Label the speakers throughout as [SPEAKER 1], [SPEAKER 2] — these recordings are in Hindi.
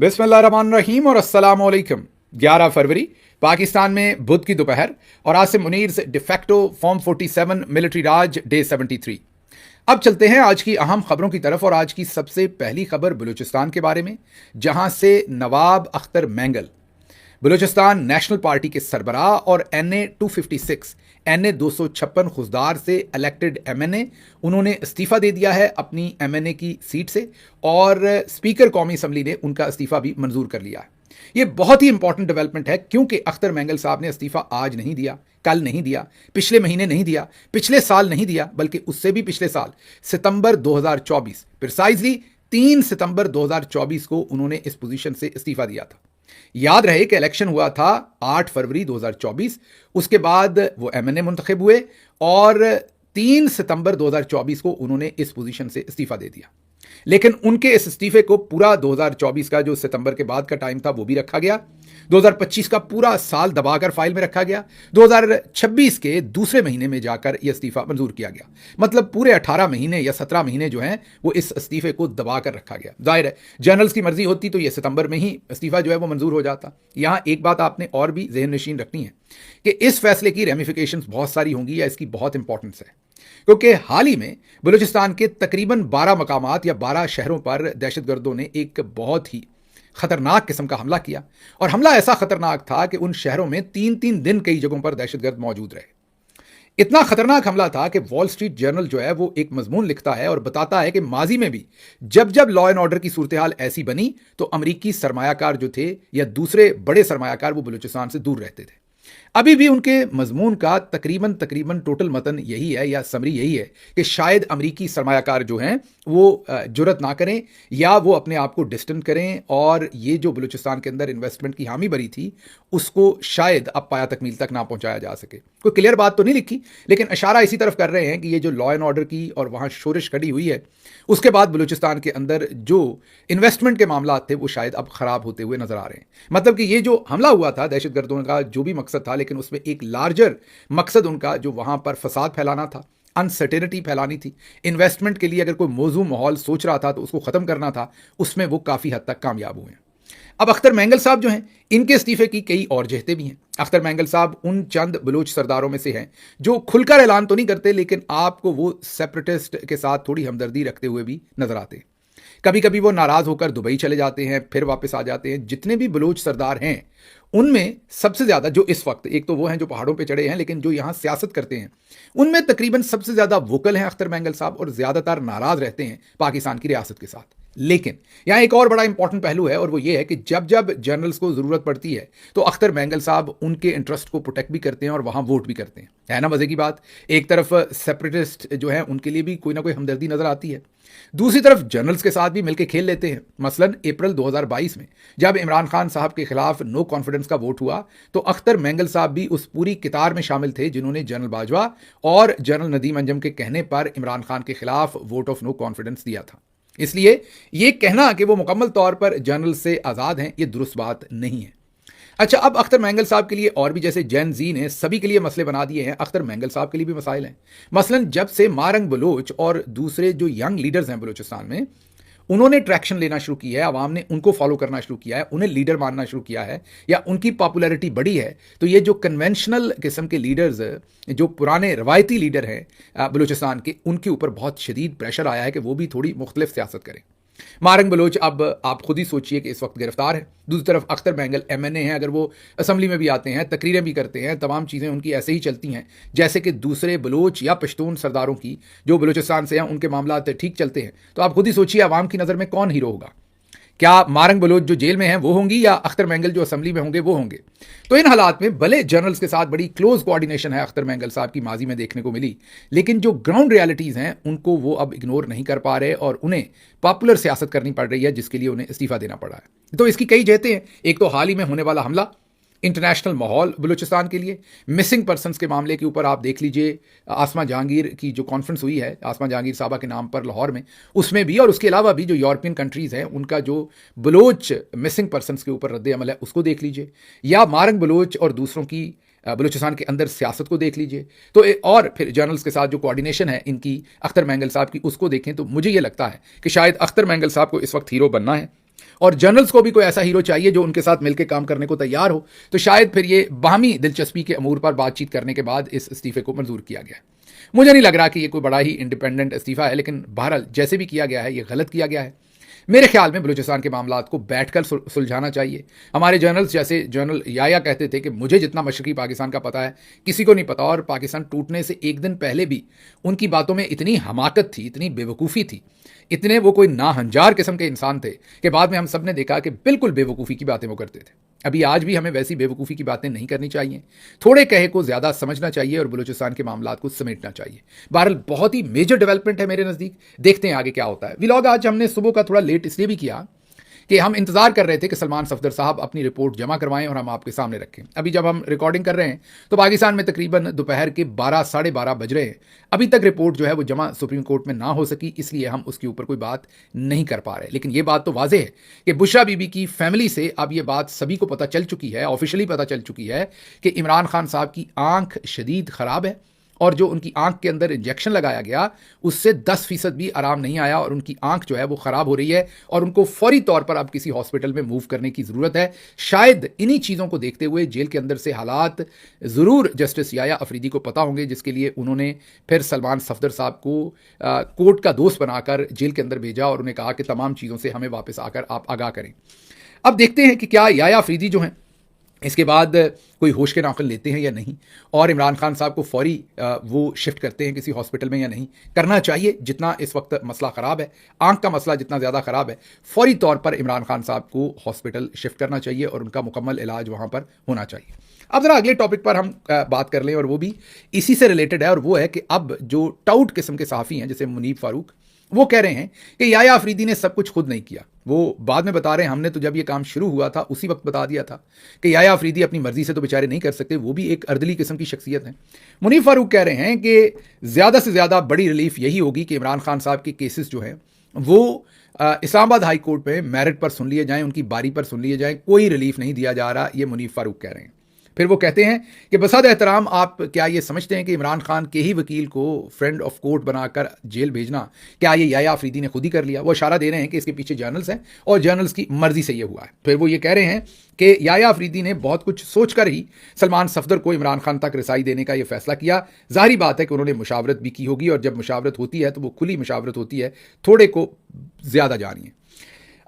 [SPEAKER 1] बिस्मिल्लाहिर्रहमानिर्रहीम और अस्सलाम वालेकुम। 11 फरवरी पाकिस्तान में बुध की दोपहर और Asim Munir de facto form 47 military raj day 73। अब चलते हैं आज की अहम खबरों की तरफ और आज की सबसे पहली खबर बलूचिस्तान के बारे में, जहां से नवाब अख्तर मैंगल बलूचिस्तान नेशनल पार्टी के सरबराह और NA 256 NA 256 खुजदार से इलेक्टेड MNA, उन्होंने इस्तीफा दे दिया है अपनी MNA की सीट से और स्पीकर कौमी असम्बली ने उनका इस्तीफा भी मंजूर कर लिया है। यह बहुत ही इंपॉर्टेंट डेवलपमेंट है क्योंकि अख्तर मैंगल साहब ने इस्तीफा आज नहीं दिया, कल नहीं दिया, पिछले महीने नहीं दिया, पिछले साल नहीं दिया, बल्कि उससे भी पिछले साल सितंबर 2024 प्रिसाइजली 3 सितंबर 2024 को उन्होंने इस पोजीशन से इस्तीफा दिया था। याद रहे कि इलेक्शन हुआ था 8 फरवरी 2024, उसके बाद वो MNA मुंतखब हुए और 3 सितंबर 2024 को उन्होंने इस पोजीशन से इस्तीफा दे दिया। लेकिन उनके इस इस्तीफे को पूरा 2024 का जो सितंबर के बाद का टाइम था वो भी रखा गया, 2025 का पूरा साल दबाकर फाइल में रखा गया, 2026 के दूसरे महीने में जाकर यह इस्तीफा मंजूर किया गया। मतलब पूरे 18 महीने या 17 महीने जो हैं वो इस इस्तीफे को दबाकर रखा गया। जाहिर है जनरल्स की मर्जी होती तो यह सितंबर में ही इस्तीफा जो है वो मंजूर हो जाता। यहां एक बात आपने और भी ज़हन नशीन रखनी है कि इस फैसले की रेमिफिकेशंस बहुत सारी होंगी या इसकी बहुत इंपॉर्टेंस है, क्योंकि हाल ही में बलूचिस्तान के तकरीबन 12 मकामात या 12 शहरों पर दहशतगर्दों ने एक बहुत ही खतरनाक किस्म का हमला किया और हमला ऐसा खतरनाक था कि उन शहरों में 3-3 दिन कई जगहों पर दहशतगर्द मौजूद रहे। इतना खतरनाक हमला था कि वॉल स्ट्रीट जर्नल जो है वो एक मजमून लिखता है और बताता है कि माजी में भी जब जब लॉ एंड ऑर्डर की सूरत हाल ऐसी बनी तो अमरीकी सरमायाकार जो थे या दूसरे बड़े सरमायाकार वो बलूचिस्तान से दूर रहते थे। अभी भी उनके मजमून का तकरीबन टोटल मतन यही है या समरी यही है कि शायद अमरीकी सरमायाकार जो हैं वो जुर्रत ना करें या वो अपने आप को डिस्टेंस करें और ये जो बलूचिस्तान के अंदर इन्वेस्टमेंट की हामी भरी थी उसको शायद अब पाया तकमील तक ना पहुंचाया जा सके। कोई क्लियर बात तो नहीं लिखी, लेकिन इशारा इसी तरफ कर रहे हैं कि ये जो लॉ एंड ऑर्डर की और वहाँ शोरिश खड़ी हुई है उसके बाद बलूचिस्तान के अंदर जो इन्वेस्टमेंट के मामला थे वो शायद अब खराब होते हुए नजर आ रहे हैं। मतलब कि ये जो हमला हुआ था दहशतगर्दों का जो भी मकसद था, लेकिन उसमें एक लार्जर मकसद उनका जो वहां पर फसाद फैलाना था, अनसर्टेनिटी फैलानी थी, इन्वेस्टमेंट के लिए अगर कोई मौजू माहौल सोच रहा था तो उसको खत्म करना था, उसमें वो काफी हद तक कामयाब हुए हैं। अब अख्तर मैंगल साहब जो हैं इनके इस्तीफे की कई और जहतें भी हैं। अख्तर मैंगल साहब उन चंद बलूच सरदारों में से हैं जो खुलकर ऐलान तो नहीं करते, लेकिन आपको वो सेपरेटिस्ट के साथ थोड़ी हमदर्दी रखते हुए भी नजर आते हैं। कभी कभी वो नाराज होकर दुबई चले जाते हैं, फिर वापस आ जाते हैं। जितने भी बलूच सरदार हैं उनमें सबसे ज्यादा जो इस वक्त, एक तो वो हैं जो पहाड़ों पे चढ़े हैं, लेकिन जो यहां सियासत करते हैं उनमें तकरीबन सबसे ज्यादा वोकल हैं अख्तर मैंगल साहब और ज्यादातर नाराज रहते हैं पाकिस्तान की रियासत के साथ। लेकिन यहां एक और बड़ा इंपॉर्टेंट पहलू है और वो ये है कि जब जब जनरल्स को जरूरत पड़ती है तो अख्तर मैंगल साहब उनके इंटरेस्ट को प्रोटेक्ट भी करते हैं और वहां वोट भी करते हैं। है ना मजे की बात। एक तरफ सेपरेटिस्ट जो है उनके लिए भी कोई ना कोई हमदर्दी नजर आती है, दूसरी तरफ जनरल्स के साथ भी मिलकर खेल लेते हैं। मसलन अप्रैल 2022 में जब इमरान खान साहब के खिलाफ नो कॉन्फिडेंस का वोट हुआ तो अख्तर मैंगल साहब भी उस पूरी कितार में शामिल थे जिन्होंने जनरल बाजवा और जनरल नदीम अंजम के कहने पर इमरान खान के खिलाफ वोट ऑफ नो कॉन्फिडेंस दिया था। इसलिए यह कहना कि वो मुकम्मल तौर पर जनरल से आज़ाद हैं यह दुरुस्त बात नहीं है। अच्छा, अब अख्तर मैंगल साहब के लिए और भी जैसे जैन जी ने सभी के लिए मसले बना दिए हैं, अख्तर मैंगल साहब के लिए भी मसाइल हैं। मसलन जब से मारंग बलोच और दूसरे जो यंग लीडर्स हैं बलूचिस्तान में, उन्होंने ट्रैक्शन लेना शुरू किया है, आवाम ने उनको फॉलो करना शुरू किया है, उन्हें लीडर मानना शुरू किया है या उनकी पॉपुलैरिटी बढ़ी है, तो ये जो कन्वेंशनल किस्म के लीडर्स, जो पुराने रवायती लीडर हैं बलूचिस्तान के, उनके ऊपर बहुत शदीद प्रेशर आया है कि वो भी थोड़ी मुख्तलिफ सियासत करें। मारंग बलोच अब आप खुद ही सोचिए कि इस वक्त गिरफ्तार है, दूसरी तरफ अख्तर मैंगल MNA हैं, अगर वो असम्बली में भी आते हैं, तकरीरें भी करते हैं, तमाम चीज़ें उनकी ऐसे ही चलती हैं जैसे कि दूसरे बलोच या पश्तून सरदारों की जो बलूचिस्तान से हैं उनके मामला ठीक चलते हैं। तो आप खुद ही सोचिए आवाम की नज़र में कौन हीरो होगा। क्या मारंग बलोच जो जेल में हैं वो होंगी या अख्तर मैंगल जो असम्बली में होंगे वो होंगे। तो इन हालात में भले जनरल्स के साथ बड़ी क्लोज कोऑर्डिनेशन है अख्तर मैंगल साहब की माजी में देखने को मिली, लेकिन जो ग्राउंड रियलिटीज़ हैं उनको वो अब इग्नोर नहीं कर पा रहे और उन्हें पॉपुलर सियासत करनी पड़ रही है जिसके लिए उन्हें इस्तीफा देना पड़ा है। तो इसकी कई जहतें हैं। एक तो हाल ही में होने वाला हमला, इंटरनेशनल माहौल बलूचिस्तान के लिए, मिसिंग पर्सनस के मामले के ऊपर आप देख लीजिए आसमा जहांगीर की जो कॉन्फ्रेंस हुई है आसमा जहांगीर साहबा के नाम पर लाहौर में, उसमें भी और उसके अलावा भी जो यूरोपियन कंट्रीज़ हैं उनका जो बलोच मिसिंग पर्सनस के ऊपर रद्द अमल है उसको देख लीजिए, या मारंग बलोच और दूसरों की बलूचिस्तान के अंदर सियासत को देख लीजिए। तो और फिर जर्नल्स के साथ जो कोऑर्डिनेशन है इनकी अख्तर मैंगल साहब की उसको देखें तो मुझे ये लगता है कि शायद अख्तर मैंगल साहब को इस वक्त हीरो बनना है और जर्नल्स को भी कोई ऐसा हीरो चाहिए जो उनके साथ मिलकर काम करने को तैयार हो, तो शायद फिर ये बाहमी दिलचस्पी के अमूर पर बातचीत करने के बाद इस इस्तीफे को मंजूर किया गया। मुझे नहीं लग रहा कि ये कोई बड़ा ही इंडिपेंडेंट इस्तीफा है, लेकिन बहरहाल जैसे भी किया गया है ये गलत किया गया है। मेरे ख्याल में बलूचिस्तान के मामलात को बैठकर सुलझाना चाहिए। हमारे जर्नल्स जैसे जर्नल याया कहते थे कि मुझे जितना मशरकी पाकिस्तान का पता है किसी को नहीं पता, और पाकिस्तान टूटने से एक दिन पहले भी उनकी बातों में इतनी हमाकत थी, इतनी बेवकूफ़ी थी, इतने वो कोई नाहंजार किस्म के इंसान थे कि बाद में हम सब ने देखा कि बिल्कुल बेवकूफ़ी की बातें वो करते थे। अभी आज भी हमें वैसी बेवकूफ़ी की बातें नहीं करनी चाहिए, थोड़े कहे को ज़्यादा समझना चाहिए और बलूचिस्तान के मामलात को समेटना चाहिए। बहरहाल बहुत ही मेजर डेवलपमेंट है मेरे नज़दीक, देखते हैं आगे क्या होता है। व्लॉग आज हमने सुबह का थोड़ा लेट इसलिए भी किया कि हम इंतजार कर रहे थे कि सलमान सफदर साहब अपनी रिपोर्ट जमा करवाएं और हम आपके सामने रखें। अभी जब हम रिकॉर्डिंग कर रहे हैं तो पाकिस्तान में तकरीबन दोपहर के 12 साढ़े 12 बज रहे हैं। अभी तक रिपोर्ट जो है वो जमा सुप्रीम कोर्ट में ना हो सकी, इसलिए हम उसके ऊपर कोई बात नहीं कर पा रहे। लेकिन ये बात तो वाज़ेह है कि बुशरा बीबी की फैमिली से अब ये बात सभी को पता चल चुकी है, ऑफिशियली पता चल चुकी है कि इमरान खान साहब की आंख शदीद ख़राब है और जो उनकी आंख के अंदर इंजेक्शन लगाया गया उससे 10% भी आराम नहीं आया और उनकी आंख जो है वो ख़राब हो रही है और उनको फौरी तौर पर अब किसी हॉस्पिटल में मूव करने की ज़रूरत है। शायद इन्हीं चीज़ों को देखते हुए जेल के अंदर से हालात ज़रूर जस्टिस याया अफरीदी को पता होंगे, जिसके लिए उन्होंने फिर सलमान सफदर साहब को कोर्ट का दोस्त बनाकर जेल के अंदर भेजा और उन्हें कहा कि तमाम चीज़ों से हमें वापस आकर आप आगाह करें। अब देखते हैं कि क्या याया अफरीदी जो हैं इसके बाद कोई होश के नाखुन लेते हैं या नहीं, और इमरान खान साहब को फौरी वो शिफ्ट करते हैं किसी हॉस्पिटल में या नहीं। करना चाहिए, जितना इस वक्त मसला ख़राब है, आंख का मसला जितना ज़्यादा ख़राब है, फौरी तौर पर इमरान खान साहब को हॉस्पिटल शिफ्ट करना चाहिए और उनका मुकम्मल इलाज वहाँ पर होना चाहिए। अब ज़रा अगले टॉपिक पर हम बात कर लें और वो भी इसी से रिलेटेड है, और वो है कि अब जो टाउट किस्म के सहाफ़ी हैं जैसे मुनीब फ़ारूक, वो कह रहे हैं कि याया अफरीदी ने सब कुछ खुद नहीं किया। वो बाद में बता रहे हैं हमने तो जब ये काम शुरू हुआ था उसी वक्त बता दिया था कि याया अफरीदी अपनी मर्जी से तो बेचारे नहीं कर सकते, वो भी एक अर्दली किस्म की शख्सियत है। मुनीब फ़ारूक कह रहे हैं कि ज़्यादा से ज़्यादा बड़ी रिलीफ यही होगी कि इमरान खान साहब के केसेस जो हैं वो इस्लामाबाद हाई कोर्ट में मेरिट पर सुन लिए जाएं, उनकी बारी पर सुन लिए जाएं, कोई रिलीफ नहीं दिया जा रहा, ये मुनीब फ़ारूक कह रहे हैं। फिर वो कहते हैं कि बसाद एहतराम आप क्या ये समझते हैं कि इमरान खान के ही वकील को फ्रेंड ऑफ कोर्ट बनाकर जेल भेजना क्या ये याया अफरीदी ने खुद ही कर लिया? वो इशारा दे रहे हैं कि इसके पीछे जर्नल्स हैं और जर्नल्स की मर्जी से ये हुआ है। फिर वो ये कह रहे हैं कि याया अफरीदी ने बहुत कुछ सोच कर ही सलमान सफदर को इमरान खान तक रसाई देने का ये फैसला किया। जाहिर बात है कि उन्होंने मुशावरत भी की होगी, और जब मुशावरत होती है तो वो खुली मुशावरत होती है, थोड़े को ज़्यादा जानिए।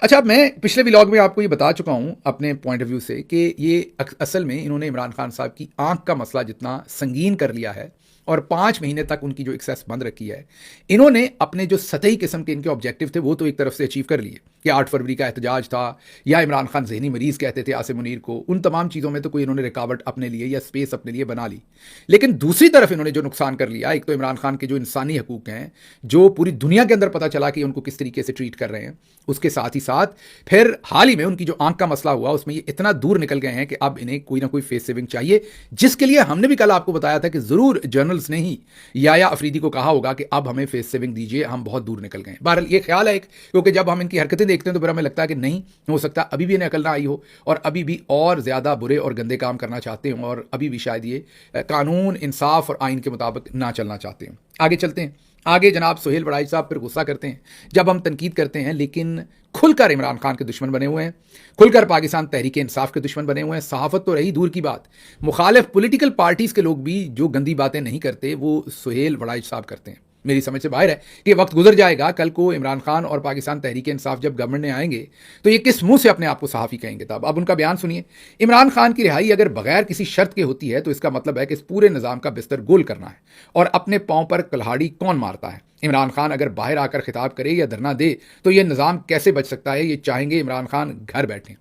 [SPEAKER 1] अच्छा, मैं पिछले व्लॉग में आपको ये बता चुका हूँ अपने पॉइंट ऑफ व्यू से कि ये असल में इन्होंने इमरान खान साहब की आंख का मसला जितना संगीन कर लिया है और 5 महीने तक उनकी जो एक्सेस बंद रखी है, इन्होंने अपने जो सतही किस्म के इनके ऑब्जेक्टिव थे वो तो एक तरफ से अचीव कर लिए कि 8 फरवरी का एहतजाज था या इमरान खान जहनी मरीज़ कहते थे आसिम मुनीर को, उन तमाम चीज़ों में तो कोई इन्होंने रिकावट अपने लिए या स्पेस अपने लिए बना ली। लेकिन दूसरी तरफ इन्होंने जो नुकसान कर लिया, एक तो इमरान खान के जो इंसानी हकूक़ हैं जो पूरी दुनिया के अंदर पता चला कि उनको किस तरीके से ट्रीट कर रहे हैं, उसके साथ ही साथ फिर हाल ही में उनकी जो आंख का मसला हुआ उसमें ये इतना दूर निकल गए हैं कि अब इन्हें कोई ना कोई फेस सेविंग चाहिए, जिसके लिए हमने भी कल आपको बताया था कि ज़रूर जर्नल्स ने ही याया अफरीदी को कहा होगा कि अब हमें फेस सेविंग दीजिए, हम बहुत दूर निकल गए। बहरहाल ये ख्याल है, क्योंकि जब हम इनकी हरकतें देखते हैं तो फिर हमें लगता है कि नहीं हो सकता अभी भी इन्हें अकल ना आई हो और अभी भी और ज़्यादा बुरे और गंदे काम करना चाहते हों और अभी भी शायद ये कानून, इंसाफ और आइन के मुताबिक ना चलना चाहते हों। आगे चलते हैं। आगे जनाब सुहेल वड़ाई साहब फिर गुस्सा करते हैं जब हम तनकीद करते हैं, लेकिन खुलकर इमरान खान के दुश्मन बने हुए हैं, खुलकर पाकिस्तान तहरीक इंसाफ के दुश्मन बने हुए हैं। सहाफ़त तो रही दूर की बात, मुखालिफ पॉलिटिकल पार्टीज़ के लोग भी जो गंदी बातें नहीं करते वो सुहेल वड़ाई साहब करते हैं। मेरी समझ से बाहर है कि वक्त गुजर जाएगा, कल को इमरान खान और पाकिस्तान तहरीक इंसाफ जब गवर्नमेंट में आएंगे तो ये किस मुंह से अपने आप को सहाफ़ी कहेंगे। तब अब उनका बयान सुनिए। इमरान खान की रिहाई अगर बगैर किसी शर्त के होती है तो इसका मतलब है कि इस पूरे निज़ाम का बिस्तर गोल करना है, और अपने पाँव पर कुल्हाड़ी कौन मारता है। इमरान खान अगर बाहर आकर खिताब करे या धरना दे तो यह निज़ाम कैसे बच सकता है। ये चाहेंगे इमरान खान घर बैठें।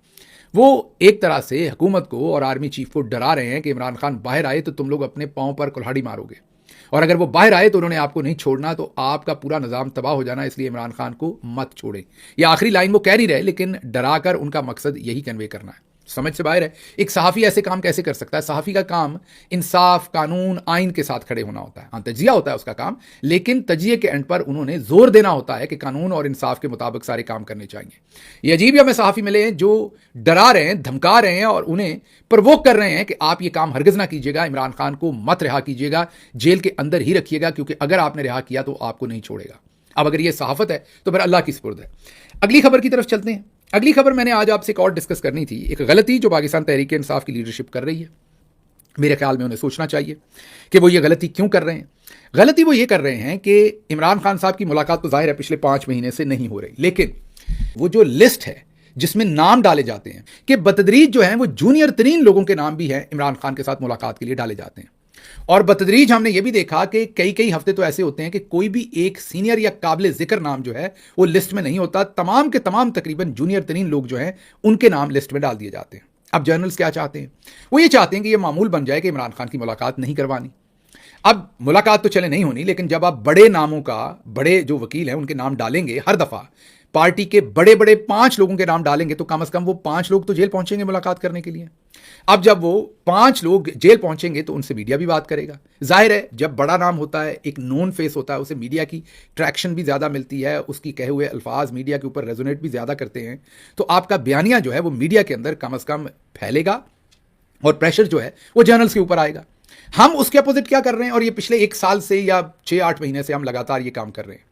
[SPEAKER 1] वो एक तरह से हुकूमत को और आर्मी चीफ को डरा रहे हैं कि इमरान खान बाहर आए तो तुम लोग अपने पाँव पर कुल्हाड़ी मारोगे, और अगर वो बाहर आए तो उन्होंने आपको नहीं छोड़ना, तो आपका पूरा निज़ाम तबाह हो जाना, इसलिए इमरान खान को मत छोड़ें। ये आखिरी लाइन वो कह नहीं रहे, लेकिन डरा कर उनका मकसद यही कन्वे करना है। समझ से बाहर है। एक सहाफ़ी ऐसे काम कैसे कर सकता है? सहाफ़ी का काम इंसाफ, कानून, आइन के साथ खड़े होना होता है। हाँ, तजिया होता है उसका काम, लेकिन तजिए के एंड पर उन्होंने जोर देना होता है कि कानून और इंसाफ के मुताबिक सारे काम करने चाहिए। ये अजीब हमें सहाफ़ी मिले हैं जो डरा रहे हैं, धमका रहे हैं और उन्हें प्रवोक कर रहे हैं कि आप ये काम हरगिज़ ना कीजिएगा, इमरान खान को मत रिहा कीजिएगा, जेल के अंदर ही रखिएगा, क्योंकि अगर आपने रिहा किया तो आपको नहीं छोड़ेगा। अब अगर ये सहाफ़त है तो फिर अल्लाह की सुपुर्द है। अगली खबर की तरफ चलते हैं। अगली खबर मैंने आज आपसे एक और डिस्कस करनी थी, एक गलती जो पाकिस्तान तहरीक-ए-इंसाफ की लीडरशिप कर रही है। मेरे ख्याल में उन्हें सोचना चाहिए कि वो ये गलती क्यों कर रहे हैं। गलती वो ये कर रहे हैं कि इमरान खान साहब की मुलाकात तो जाहिर है पिछले 5 महीने से नहीं हो रही, लेकिन वो जो लिस्ट है जिसमें नाम डाले जाते हैं कि बतदरीज जो हैं वो जूनियर तरीन लोगों के नाम भी हैं इमरान खान के साथ मुलाकात के लिए डाले जाते हैं। और बतदरीज हमने ये भी देखा कि कई कई हफ्ते तो ऐसे होते हैं कि कोई भी एक सीनियर या काबिल जिक्र नाम जो है वो लिस्ट में नहीं होता, तमाम के तमाम तकरीबन जूनियर तरीन लोग जो हैं उनके नाम लिस्ट में डाल दिए जाते हैं। अब जर्नल्स क्या चाहते हैं? वो ये चाहते हैं कि ये मामूल बन जाए कि इमरान खान की मुलाकात नहीं करवानी। अब मुलाकात तो चले नहीं होनी, लेकिन जब आप बड़े नामों का, बड़े जो वकील हैं उनके नाम डालेंगे, हर दफ़ा पार्टी के बड़े बड़े 5 लोगों के नाम डालेंगे तो कम से कम वो 5 लोग तो जेल पहुंचेंगे मुलाकात करने के लिए। अब जब वो 5 लोग जेल पहुंचेंगे तो उनसे मीडिया भी बात करेगा। जाहिर है जब बड़ा नाम होता है, एक नोन फेस होता है, उसे मीडिया की ट्रैक्शन भी ज़्यादा मिलती है, उसकी कहे हुए अल्फाज मीडिया के ऊपर रेजोनेट भी ज़्यादा करते हैं, तो आपका बयानिया जो है वो मीडिया के अंदर कम से कम फैलेगा और प्रेशर जो है वो जर्नल्स के ऊपर आएगा। हम उसके अपोजिट क्या कर रहे हैं, और ये पिछले 1 साल से या 6-8 महीने से हम लगातार ये काम कर रहे हैं।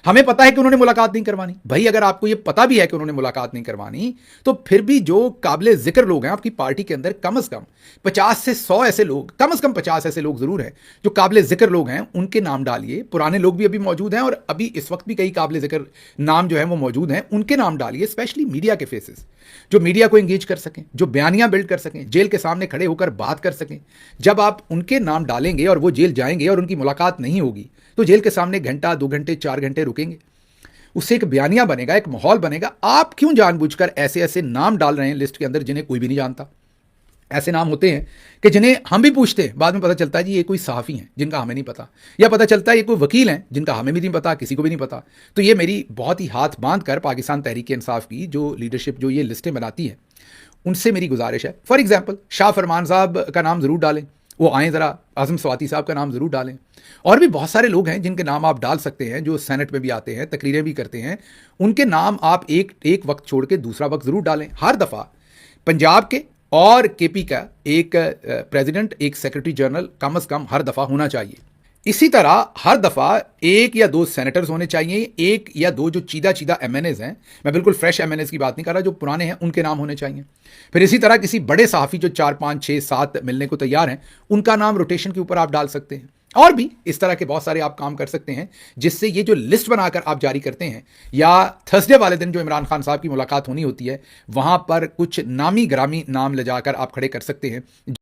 [SPEAKER 1] हमें पता है कि उन्होंने मुलाकात नहीं करवानी। भाई अगर आपको ये पता भी है कि उन्होंने मुलाकात नहीं करवानी, तो फिर भी जो काबिल जिक्र लोग हैं आपकी पार्टी के अंदर, कम से कम 50 से 100 ऐसे लोग, कम से कम 50 ऐसे लोग जरूर हैं जो काबिल जिक्र लोग हैं, उनके नाम डालिए। पुराने लोग भी अभी मौजूद हैं और अभी इस वक्त भी कई काबिल जिक्र नाम जो है वो मौजूद हैं, उनके नाम डालिए। स्पेशली मीडिया के फेसेस जो मीडिया को एंगेज कर सकें, जो बयानियां बिल्ड कर सकें, जेल के सामने खड़े होकर बात कर सकें। जब आप उनके नाम डालेंगे और वो जेल जाएंगे और उनकी मुलाकात नहीं होगी तो जेल के सामने घंटा, 2 घंटे, 4 घंटे रुकेंगे, उससे एक बयानिया बनेगा, एक माहौल बनेगा। आप क्यों जानबूझकर ऐसे ऐसे नाम डाल रहे हैं लिस्ट के अंदर जिन्हें कोई भी नहीं जानता? ऐसे नाम होते हैं कि जिन्हें हम भी पूछते हैं, बाद में पता चलता है जी ये कोई सहाफ़ी हैं जिनका हमें नहीं पता, या पता चलता है ये कोई वकील हैं जिनका हमें भी नहीं पता, किसी को भी नहीं पता। तो ये मेरी बहुत ही हाथ बांध कर पाकिस्तान तहरीक इंसाफ की जो लीडरशिप जो ये लिस्टें बनाती है उनसे मेरी गुजारिश है। फॉर एग्जाम्पल शाह फरमान साहब का नाम ज़रूर डालें, वो आएँ ज़रा, आज़म स्वाति साहब का नाम ज़रूर डालें, और भी बहुत सारे लोग हैं जिनके नाम आप डाल सकते हैं, जो सेनेट में भी आते हैं, तकरीरें भी करते हैं, उनके नाम आप एक वक्त छोड़ के दूसरा वक्त ज़रूर डालें। हर दफ़ा पंजाब के और केपी का एक प्रेसिडेंट, एक सेक्रेटरी जनरल कम से कम हर दफ़ा होना चाहिए। इसी तरह हर दफ़ा 1 या 2 सेनेटर्स होने चाहिए, 1 या 2 जो चीदा एमएनएज हैं, मैं बिल्कुल फ्रेश एमएनएज की बात नहीं कर रहा, जो पुराने हैं उनके नाम होने चाहिए। फिर इसी तरह किसी बड़े सहाफ़ी जो 4, 5, 6, 7 मिलने को तैयार हैं, उनका नाम रोटेशन के ऊपर आप डाल सकते हैं। और भी इस तरह के बहुत सारे आप काम कर सकते हैं जिससे ये जो लिस्ट बनाकर आप जारी करते हैं, या थर्सडे वाले दिन जो इमरान खान साहब की मुलाकात होनी होती है, वहाँ पर कुछ नामी ग्रामी नाम ले जाकर आप खड़े कर सकते हैं।